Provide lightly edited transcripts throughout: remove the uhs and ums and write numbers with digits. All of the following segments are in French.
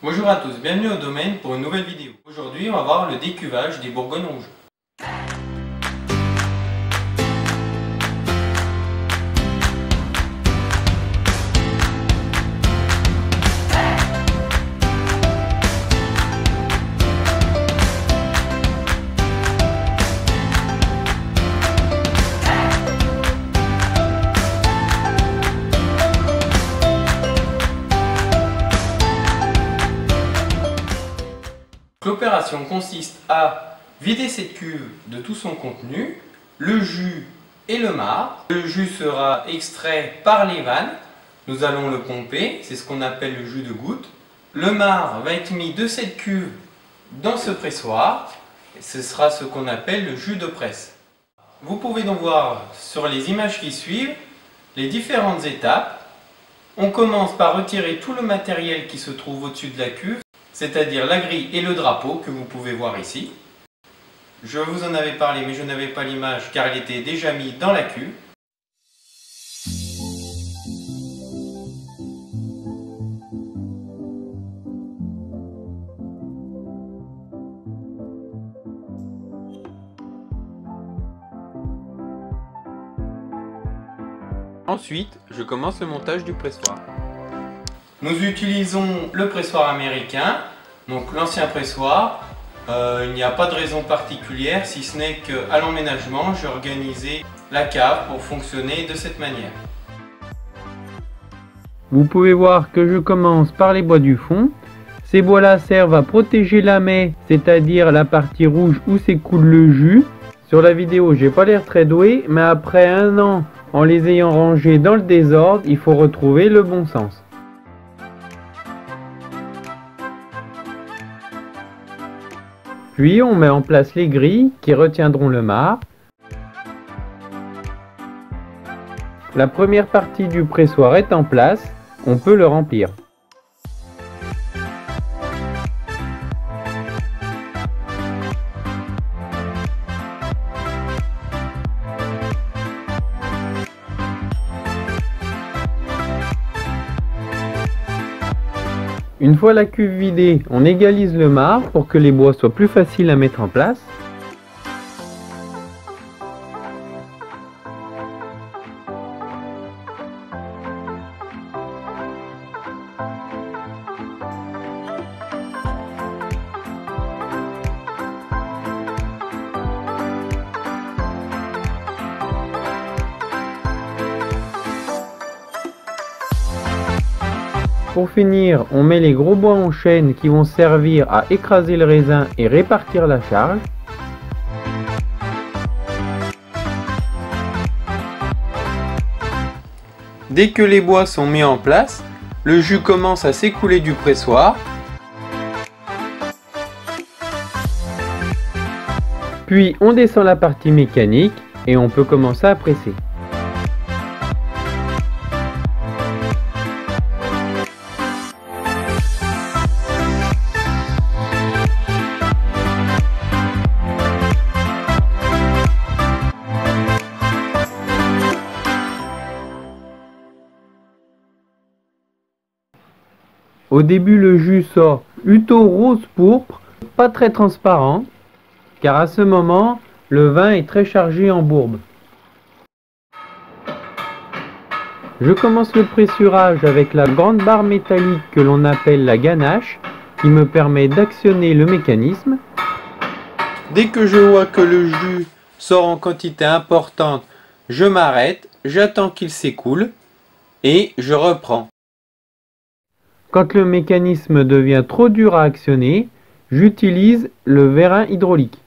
Bonjour à tous, bienvenue au domaine pour une nouvelle vidéo. Aujourd'hui, on va voir le décuvage des bourgognes rouges. L'opération consiste à vider cette cuve de tout son contenu, le jus et le marc. Le jus sera extrait par les vannes, nous allons le pomper, c'est ce qu'on appelle le jus de goutte. Le marc va être mis de cette cuve dans ce pressoir, et ce sera ce qu'on appelle le jus de presse. Vous pouvez donc voir sur les images qui suivent les différentes étapes. On commence par retirer tout le matériel qui se trouve au-dessus de la cuve, c'est-à-dire la grille et le drapeau que vous pouvez voir ici. Je vous en avais parlé mais je n'avais pas l'image car il était déjà mis dans la cuve. Ensuite, je commence le montage du pressoir. Nous utilisons le pressoir américain, donc l'ancien pressoir. Il n'y a pas de raison particulière, si ce n'est qu'à l'emménagement, j'ai organisé la cave pour fonctionner de cette manière. Vous pouvez voir que je commence par les bois du fond. Ces bois-là servent à protéger la maie, c'est-à-dire la partie rouge où s'écoule le jus. Sur la vidéo, j'ai pas l'air très doué, mais après un an, en les ayant rangés dans le désordre, il faut retrouver le bon sens. Puis on met en place les grilles qui retiendront le marc. La première partie du pressoir est en place, on peut le remplir. Une fois la cuve vidée, on égalise le marc pour que les bois soient plus faciles à mettre en place. Pour finir, on met les gros bois en chaîne qui vont servir à écraser le raisin et répartir la charge. Dès que les bois sont mis en place, le jus commence à s'écouler du pressoir. Puis on descend la partie mécanique et on peut commencer à presser. Au début, le jus sort plutôt rose pourpre, pas très transparent, car à ce moment, le vin est très chargé en bourbe. Je commence le pressurage avec la grande barre métallique que l'on appelle la ganache, qui me permet d'actionner le mécanisme. Dès que je vois que le jus sort en quantité importante, je m'arrête, j'attends qu'il s'écoule et je reprends. Quand le mécanisme devient trop dur à actionner, j'utilise le vérin hydraulique.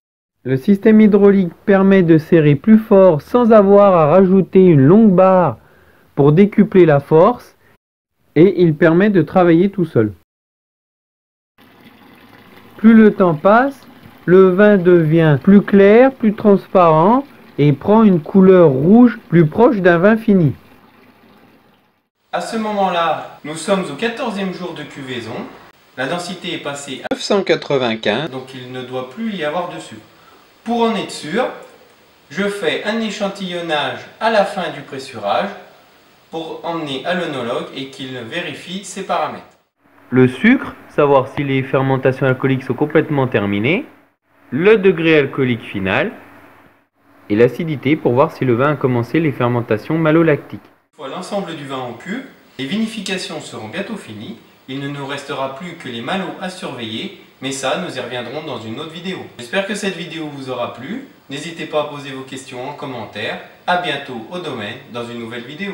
Le système hydraulique permet de serrer plus fort sans avoir à rajouter une longue barre pour décupler la force et il permet de travailler tout seul. Plus le temps passe, le vin devient plus clair, plus transparent et prend une couleur rouge plus proche d'un vin fini. À ce moment-là, nous sommes au 14e jour de cuvaison. La densité est passée à 995, donc il ne doit plus y avoir de sucre. Pour en être sûr, je fais un échantillonnage à la fin du pressurage pour emmener à l'œnologue et qu'il vérifie ses paramètres. Le sucre, savoir si les fermentations alcooliques sont complètement terminées. Le degré alcoolique final. Et l'acidité pour voir si le vin a commencé les fermentations malolactiques. Une fois l'ensemble du vin en cuve, les vinifications seront bientôt finies. Il ne nous restera plus que les malots à surveiller, mais ça, nous y reviendrons dans une autre vidéo. J'espère que cette vidéo vous aura plu. N'hésitez pas à poser vos questions en commentaire. À bientôt au domaine dans une nouvelle vidéo.